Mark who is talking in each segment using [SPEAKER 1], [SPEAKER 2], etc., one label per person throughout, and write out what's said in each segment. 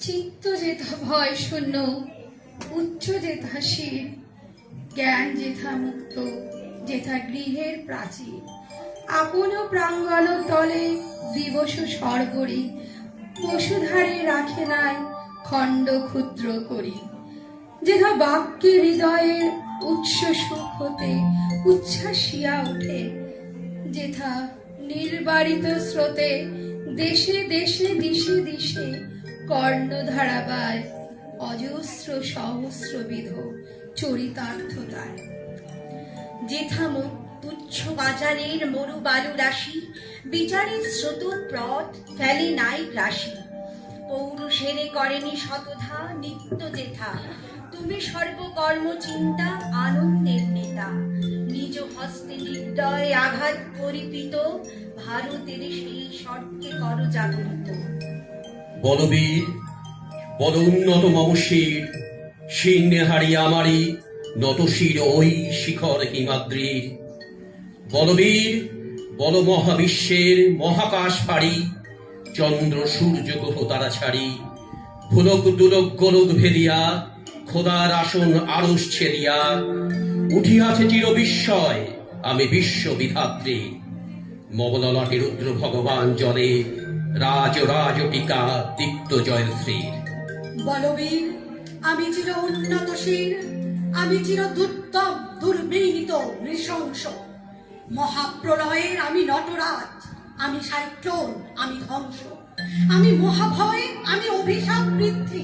[SPEAKER 1] চিত্ত যেথা ভয় শূন্য, উচ্চ যেথা শির, জ্ঞান যেথা মুক্ত, যেথা গৃহের প্রাচীর, আপন প্রাঙ্গণ তলে দিবস সর্বরি, পশুধারে রাখে নাই খণ্ড ক্ষুদ্র করি। যেথা বাক্যে হৃদয়ের উৎস সুখ হতে উচ্ছ্বাসিয়া ওঠে, যেথা নির্বারিত স্রোতে দেশে দেশে দিশে দিশে কর্ণধারাবায় অজস্র সহস্রবিধ চরিতার্থতায়।
[SPEAKER 2] যেথা তুচ্ছ বাজারের মরু বালু রাশি, বিচারের স্রোত প্রথ ফেলে নাই রাশি। পৌরুষেরে করেনি শতধা নিত্য যেথা, তুমি সর্বকর্ম চিন্তা আনন্দের নেতা। নিজ হস্তে নির্দয় আঘাত পরিপিত, ভারতের সেই স্বর্গে কর জাগরিত।
[SPEAKER 3] বলবীর বল উন্নত মমশির, শীর্ণে হারিয়ে আমারই নতশির ওই শিখর হিমাদ্রির। বলবীর বল মহাবিশ্বের মহাকাশ ফাড়ি, চন্দ্র সূর্য গ্রহ তারা ছাড়ি। ফুলক দুলক গোলক ভেদিয়া, খোদার আসন আড়স ছেদিয়া, উঠিয়াছে চির বিস্ময় আমি বিশ্ববিধাত্রী। মবললাটে রুদ্র ভগবান জলে, রাজ রাজ টিকা দীপ্ত জয়শ্রীর।
[SPEAKER 4] বলবীর আমি চির উন্নতশীল, আমি চির দুর্দম দুর্বিনীত নৃশংস। মহাপ্রলয়ের আমি নটরাজ, আমি সাইক্লোন, আমি ধ্বংস। আমি মহাভয়, আমি অভিশাপ বৃদ্ধি।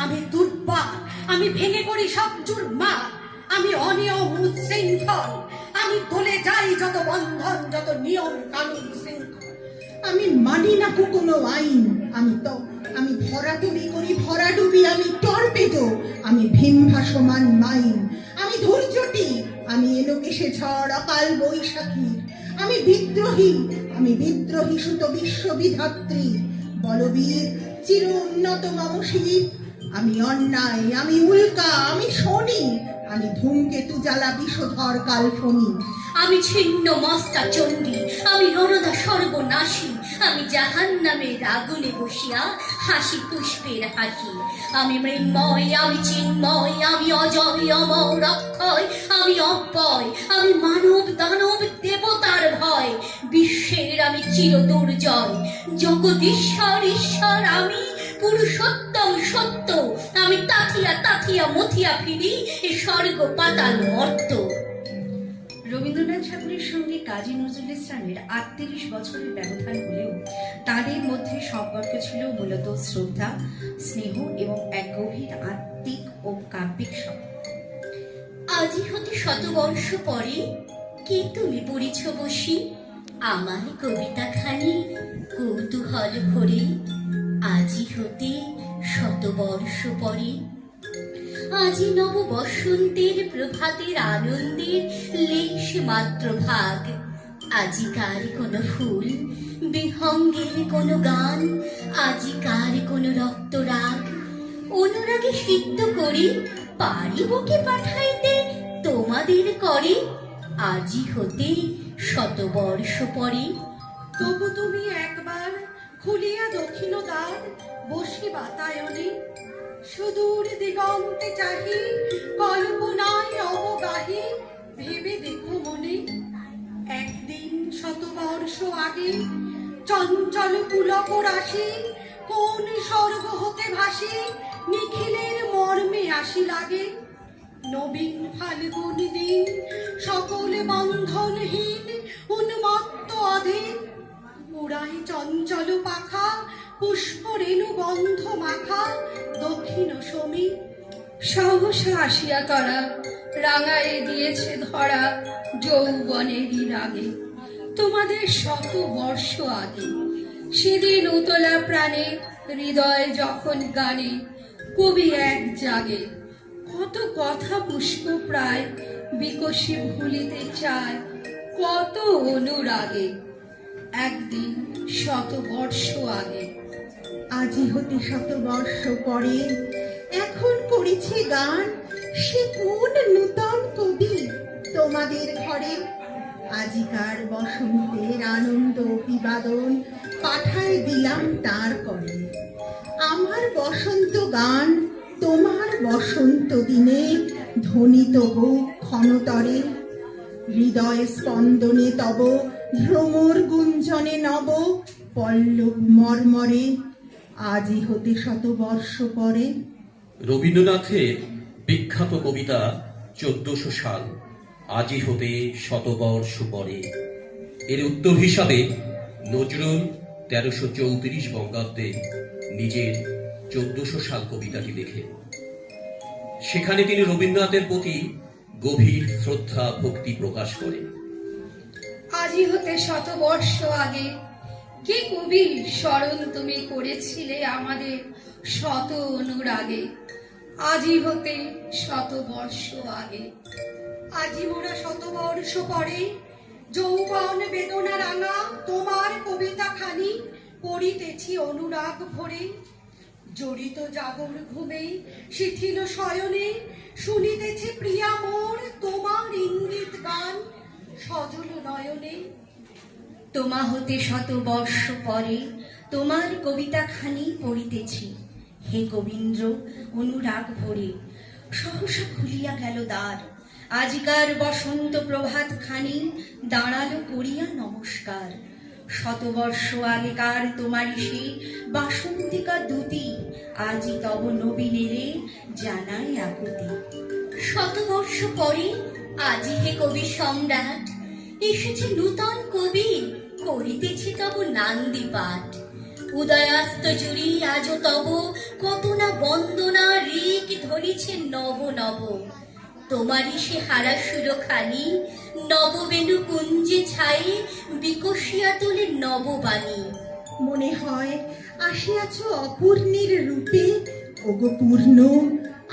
[SPEAKER 4] আমি দুর্বার, আমি ভেঙে করি সব চুরমার। আমি অনিয়ম উচ্ছৃঙ্খল, আমি তোলে যাই যত বন্ধন, যত নিয়ম কানুন শৃঙ্খল। আমি মানি না কোনো আইন, আমি ভরাডুবি করি ভরাডুবি, আমি টর্পেডো, আমি ভীম ভাসমান মাইন। আমি ধৈর্যটি, আমি এলোকেশে ঝড় অকাল বৈশাখী। আমি বিদ্রোহী সুত বিশ্ববিধাত্রী। বলবীর চির উন্নত মমশির, আমি অন্যায়, আমি উল্কা, আমি শনি, আমি ধূমকেতু জ্বালা বিষধর কালফনি।
[SPEAKER 2] আমি ছিন্ন মস্তা চণ্ডী, আমি নরদা সর্বনাশী। আমি জাহান্নামের আগুনে বসিয়া হাসি পুষ্পের হাসি। আমি মৃন্ময়, আমি চিন্ময়, আমি অজয় অমর অক্ষয়, আমি অব্যয়, আমি মানব দানব দেবতার ভয়। বিশ্বের আমি চির দুর্জয়, জগদীশ্বর ঈশ্বর আমি, পুরুষোত্তম সত্য। আমি তাকিয়া তাকিয়া মথিয়া ফিরি এ স্বর্গ পাতাল মর্ত।
[SPEAKER 1] রবীন্দ্রনাথ ঠাকুরের সঙ্গে কাজী নজরুল ইসলামের ৩৮ বছরের ব্যবধান হলেও তাদের মধ্যে সম্পর্ক ছিল মূলত শ্রদ্ধা, স্নেহ এবং এক গভীর আত্মিক ও কাব্যিক সম্পর্ক।
[SPEAKER 2] আজি হতে শতবর্ষ পরে কে তুমি পড়িছ বসি, আমার কবিতা খানি কৌতূহল ভরে। আজি হতে শতবর্ষ পরে, আজি নব বসন্তের প্রভাতের আনন্দের লেশ মাত্র ভাগ। আজিকার কোনো ফুল, বিহঙ্গের কোনো গান, আজিকার কোনো রক্তরাগ। অনুরাগে সিদ্ধ করি পারিব কি পাঠাইতে তোমাদের করে, আজি হতে শতবর্ষ পরে।
[SPEAKER 4] তবু তুমি একবার খুলিয়া দক্ষিণ দ্বার, বসি বাতায়নে। সুদূর দিগন্তে চাহি, কল্পনায় অবগাহি, ভেবে দেখো মনে। একদিন শতবর্ষ আগে চঞ্চল পুলক রাশি, কোন স্বর্গ হতে ভাসি নিখিলের মর্মে আসি লাগে। নবীন ফাল্গুন দিন, সকল বন্ধনহীন, উন্মত্ত অধীন। উড়াই চঞ্চল পাখা, পুষ্প রেণু গন্ধ মাখা, দক্ষিণ সমী।
[SPEAKER 1] সহসা আসিয়া তারা রাঙায়ে দিয়েছে ধরা যৌবনেরই রাগে। তোমাদের শত বর্ষ আগে সেদিন উতলা প্রাণে হৃদয় যখন গানে কবি এক জাগে। কত কথা পুষ্প প্রায় বিকশি ভুলিতে চায়, কত অনুরাগে একদিন শতবর্ষ আগে।
[SPEAKER 4] আজি হতে শতবর্ষ পরে এখন করিছে গান, সে কোন নূতন কবি তোমাদের ঘরে। আজিকার বসন্তের আনন্দ অভিবাদন পাঠায় দিলাম তার করে। আমার
[SPEAKER 5] তোমার বসন্ত গান, তোমার বসন্ত দিনে ধ্বনিত হোক ক্ষণতরে, হৃদয় স্পন্দনে তব ভ্রমর গুঞ্জনে নব পল্লব মর্মরে, আজি হতে শতবর্ষ পরে।
[SPEAKER 3] রবীন্দ্রনাথের বিখ্যাত কবিতা 1400 সাল, আজি হতে শতবর্ষ পরে। এর উত্তর হিসাবে নজরুল 1334 বঙ্গাব্দে নিজের 1400 সাল কবিতাটি লেখেন। সেখানে তিনি রবীন্দ্রনাথের প্রতি গভীর শ্রদ্ধা ভক্তি প্রকাশ করেন।
[SPEAKER 6] আজি হতে শতবর্ষ আগে কি কবি স্মরণ তুমি করেছিলে আমাদের শত অনুরাগে। আজি হতে শতবর্ষ আগে,
[SPEAKER 4] আজি মোরা শতবর্ষ পরে, যৌবন বেদনা রাঙা তোমার কবিতা খানি পড়িতেছি অনুরাগ ভরে। জড়িত জাগর ঘুমে শিথিল শয়নে শুনিতেছি প্রিয়া মোর তোমার ইঙ্গিত গান সজল নয়নে।
[SPEAKER 1] তোমা হতে শতবর্ষ পরে তোমার কবিতা খানি পড়িতেছি, হে গোবিন্দ্র অনুরাগ ভরে। সহসা খুলিয়া গেল দ্বার, আজিকার বসন্ত প্রভাত খানি দাঁড়ালো করিয়া নমস্কার। শতবর্ষ আগেকার তোমারি সে বাসন্তিকা দুতি, আজি তব নবীনেরে জানাই আকুতি।
[SPEAKER 2] শতবর্ষ পরে আজি হে কবি সম্রাট, এসেছে নূতন কবি করিতেছি তব নান্দি পাঠ। উদয়াস্ত জুড়ি আজও তব কত না বন্দনা ঋক ধরিছে নব নব। তোমারই সে হারা সুরখানি নববেণু কুঞ্জে ছাই বিকশিয়া তোলে নববাণী।
[SPEAKER 5] মনে হয় আসিয়াছ অপূর্ণীর রূপে, ওগো পূর্ণ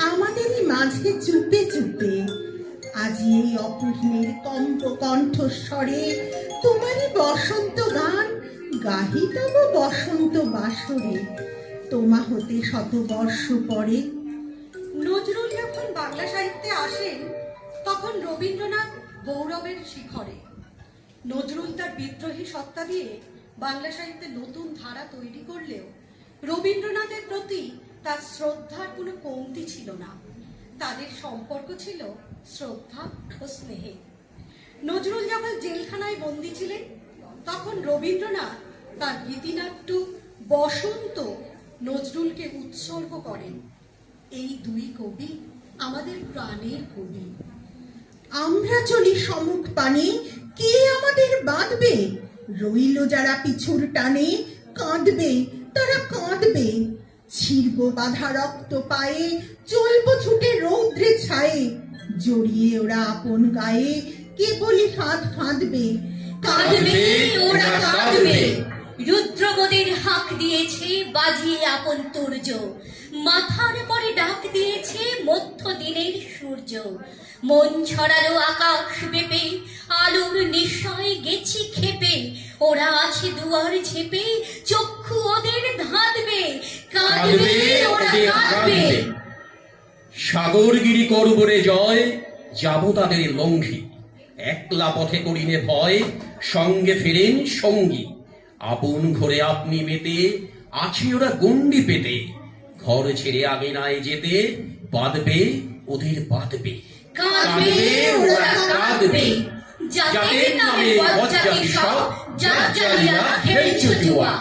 [SPEAKER 5] আমাদেরই মাঝে চুপে চুপে। আজি এই অপূর্ণের কম্প কণ্ঠস্বরে তোমারই বসন্ত গান গাহি তব বসন্ত বাসরে। তোমা হতে শতবর্ষ পরে।
[SPEAKER 4] নজরুল যখন বাংলা সাহিত্যে আসেন তখন রবীন্দ্রনাথ গৌরবের শিখরে। নজরুল তার বিদ্রোহী সত্তা দিয়ে বাংলা সাহিত্যে নতুন ধারা তৈরি করলেও রবীন্দ্রনাথের প্রতি তার শ্রদ্ধার কোনো কমতি ছিল না। তাদের সম্পর্ক ছিল শ্রদ্ধা ও স্নেহে। নজরুল যখন জেলখানায় বন্দী ছিলেন তখন রবীন্দ্রনাথ তার গীতিনাট্য বসন্ত নজরুলকে উৎসর্গ করেন। এই দুই কবি আমাদের প্রাণের কবি।
[SPEAKER 5] আমরা চলি সম্মুখ পানে, কে আমাদের বাঁধবে? রইল যারা পিছুর টানে, কাঁদবে তারা কাঁদবে। ছিড়ব বাঁধা রক্ত পায়ে, চলবো ছুটে রৌদ্রে ছায়ে। জড়িয়ে ওরা আপন গায়ে, কেবলই ফাঁদ ফাঁদবে।
[SPEAKER 2] কাঁদবে ওরা কাঁদবে। রুদ্রগদের হাঁক দিয়েছে বাজিয়ে আপন তুর্য, মাথার পরে ডাক দিয়েছে মধ্য দিনের সূর্য। মন ছড়ালো আকাশ বেপে, আলোর নিশ্চয় গেছি খেপে। ওরা আছে দুয়ার ঝেপে, চক্ষু ওদের ধাঁধবে। কাঁদবে ওরা কাঁদবে।
[SPEAKER 3] সাগরগিরি করবরে জয়, যাব তাদের লঙ্ঘি। একলা পথে করিনে ভয়, সঙ্গে ফেরেন সঙ্গী। আপন ঘরে আপনি মেতে, আছে ওরা গন্ডি পেতে। ঘর ছেড়ে আগে নাই যেতে, বাঁধবে ওদের বাঁধবে।
[SPEAKER 2] কাঁদবে ওরা কাঁদবে। জাতির নামে বজ্জাতি সব জাজ্জালিরা খেলছো জুয়া।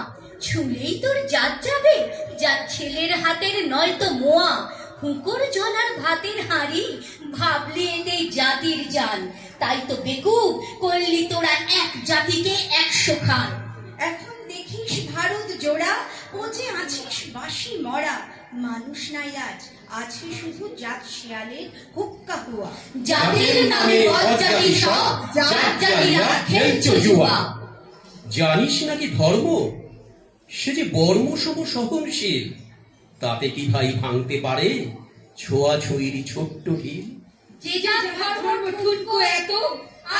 [SPEAKER 2] ছুলেই তোর জাত যাবে, যার ছেলের হাতের নয়তো মোয়া। হুঁকোর জলার ভাতের হাঁড়ি, ভাবলি এতেই জাতির জান। তাই তো বেকুব করলি তোরা এক জাতিকে 100 খান।
[SPEAKER 1] এখন দেখিস ভারত জোড়া, পচে আছিস বাসি মরা। মানুষ নাই আজ, আছে শুধু জাত শিয়ালের হুক্কা হুয়া।
[SPEAKER 2] জাতির নামে বজ্জাতি সব জাজ্জালিরা খেলছো জুয়া।
[SPEAKER 3] জানিস নাকি ধর্ম, সে যে বর্মসম সহনশীল। তাতে কি ভাই ভাঙতে পারে ছোঁয়াছুঁয়ির ছোট্ট ঢিল?
[SPEAKER 6] যে যার ধর্ম ঠুনকো এত,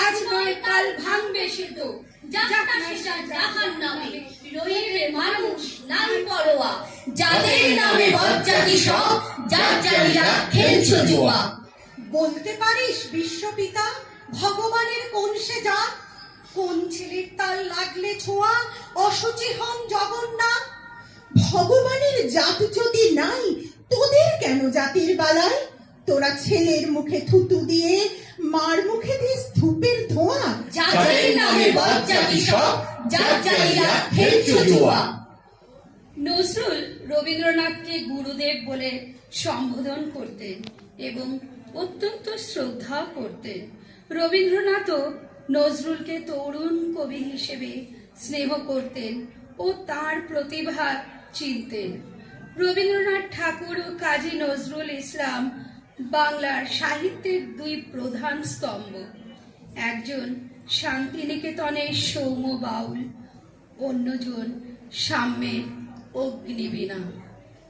[SPEAKER 6] আজ নয় কাল ভাঙবে সে তো।
[SPEAKER 2] যাত্রা শেষা জাহান্নামে, রইবে মানুষ নাই পরোয়া। যাদের নামে বজ্জাতি সব জাজ্জালিরা খেলছো জুয়া।
[SPEAKER 4] বলতে পারিস বিশ্বপিতা ভগবানের কোন সে জাত? কোন ছেলের তাল লাগলে ছোঁয়া অসুচি হন জগন্নাথ?
[SPEAKER 5] ভগবানের জাত যদি নাই, তোদের কেন জাতির বালাই? তোরা ছেলের মুখে থুতু দিয়ে, মার মুখে দিস ধূপের ধোঁয়া।
[SPEAKER 2] জাতির নামে বজ্জাতি সব, জাত জ্বালিয়া খেলছ জুয়া।
[SPEAKER 6] নজরুল রবীন্দ্রনাথকে গুরুদেব বলে সম্বোধন করতেন এবং অত্যন্ত শ্রদ্ধা করতেন। রবীন্দ্রনাথও নজরুলকে তরুণ কবি হিসেবে স্নেহ করতেন ও তার প্রতিভা চিনতেন। রবীন্দ্রনাথ ঠাকুর ও কাজী নজরুল ইসলাম বাংলার সাহিত্যের দুই প্রধান স্তম্ভ। একজন শান্তিনিকেতনের সৌম্য বাউল, অন্যজন সাম্যের অগ্নিবীণা।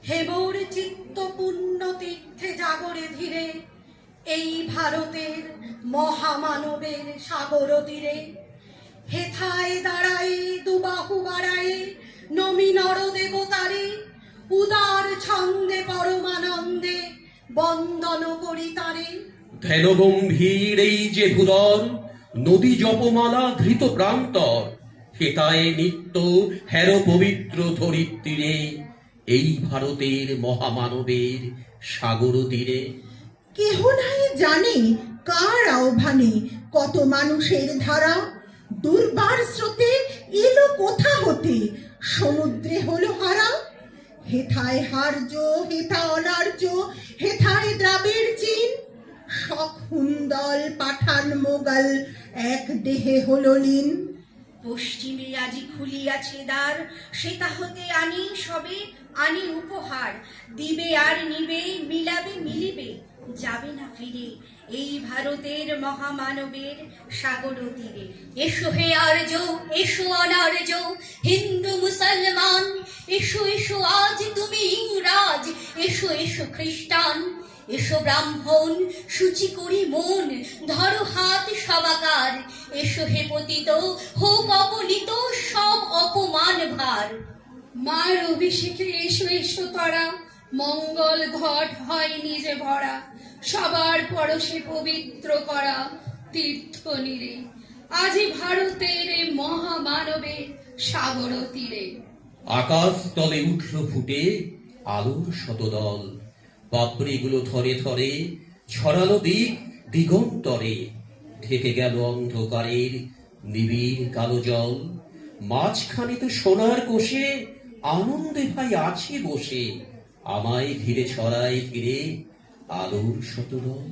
[SPEAKER 4] হেমর চিত্ত পুণ্য তীর্থে জাগরে ধীরে, এই ভারতের মহামানবের সাগর তীরে। হেথায় দাঁড়ায় দুবাহু বাড়ায়, নমি নর দেবতারে, উদার ছন্দে পরমানন্দে বন্দন করি তারে।
[SPEAKER 3] ধ্যান গম্ভীর এই যে ভূদর, নদী জপমালা ধৃত প্রান্তর, হেতায় নিত্য হের পবিত্র ধরিত্রীরে, এই ভারতের মহামানবের সাগর তীরে।
[SPEAKER 5] কেহ নাই জানে কার আহ্বানে কত মানুষের ধারা, দুর্বার স্রোতে এলো কোথা হতে, সমুদ্রে হলো হারা। হেথায় হার্য, হেথা অনার্য, হেথায় দ্রাবিড় চীন, শক হুন্দল পাঠান মোগল এক দেহে হলো লীন।
[SPEAKER 1] পশ্চিমে আজি খুলিয়াছে দ্বার, সেটা হতে আনি সবে আনি উপহার। দিবে আর নিবে, মিলাবে মিলিবে, যাবে না ফিরে, এই ভারতের মহামানবের সাগর তীরে।
[SPEAKER 2] এসো হে আর্য, এসো অনার্য, হিন্দু মুসলমান, এসো এসো আজ তুমি ইংরাজ, এসো এসো খ্রিস্টান, এসো ব্রাহ্মণ সূচি করি মন, ধরো হাত সবাকার, এসো হে পতিত, হোক অপনীত সব অপমান ভার।
[SPEAKER 6] মার অভিষেকে এসো এসো তরা, মঙ্গল ঘট হয় নিজে ভরা, সবার পরশে পবিত্র করা তীর্থ নীরে, আজি ভারতের এ মহামানবের সাগর তীরে।
[SPEAKER 3] আকাশ তলে উঠল ফুটে আলোর শতদল, বাবরিগুলো থরে থরে ছড়ালো দিক দিগন্তরে, ঢেকে গেল অন্ধকারের নিবিড় কালো জল। মাঝখানে তো সোনার কোষে আনন্দে ভাই আছে বসে, আমায় ঘিরে ছড়ায় ফিরে আলোর শতদল।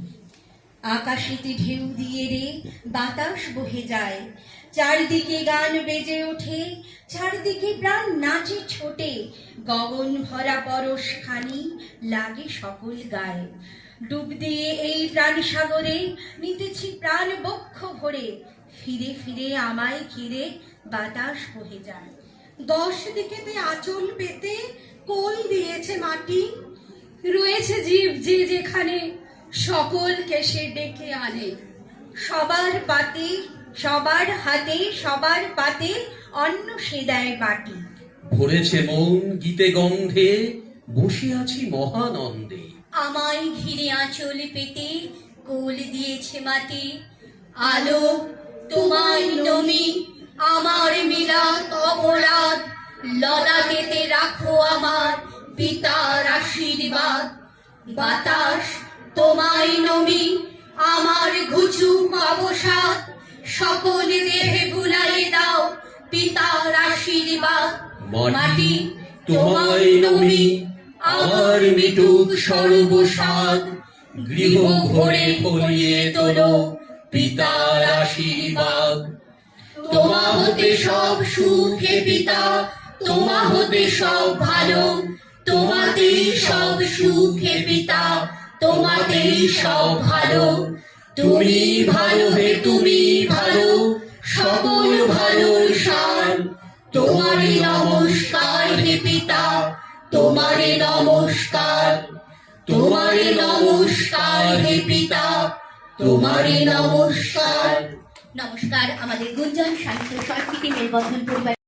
[SPEAKER 1] আকাশেতে ঢেউ দিয়ে রে বাতাস বহে যায়, চারদিকে গান বেজে ওঠে, চারদিকে প্রাণ নাচে ছোটে, গগন ভরা পরশ খানি লাগে সকল গায়ে। ডুব দিয়ে এই প্রাণ সাগরে নিতেছি প্রাণ বক্ষ ভরে, ফিরে ফিরে আমায় ঘিরে বাতাস বহে যায়।
[SPEAKER 4] 10 দিকেতে আঁচল পেতে কোল দিয়েছে মাটি,
[SPEAKER 6] রয়েছে জীব যে যেখানে, সকলকে সে ডেকে আনে।
[SPEAKER 1] সবার পাতে, সবার হাতে, সবার পাতে অন্ন সে দেয় বাটি।
[SPEAKER 3] ভরেছে মন গীতে গন্ধে, বসে আছি মহানন্দে।
[SPEAKER 2] আমায় ঘিরে আঁচল পেতে কোল দিয়েছে মাটি, আলো তোমায় নমি, আমার মিলাদ অপরাধ, ললাটেতে রাখো আমার পিতার আশীর্বাদ। বাতাস তোমায় নমি, আমার ঘুচুক অবসাদ, সকল দেহে বুলাইয়ে দাও পিতার আশীর্বাদ। মাটি
[SPEAKER 3] তোমায় নমি, আমার মিটুক সর্বসাদ, গৃহ ভরে ফলিয়ে তোলো পিতার আশীর্বাদ।
[SPEAKER 2] তোমা হতে সব সুখ হে পিতা, তোমা হতে সব ভালো, তোমাতেই সব সুখ হে পিতা, তোমাতেই সব ভালো। তুমি ভালো হে তুমি ভালো, সকল ভালোর সার, তোমারে নমস্কার হে পিতা, তোমারে নমস্কার, তোমারে নমস্কার হে পিতা, তোমারে নমস্কার। নমস্কার, আমাদের গুঞ্জন সাহিত্য সংস্কৃতি মেলবন্ধন পরিবার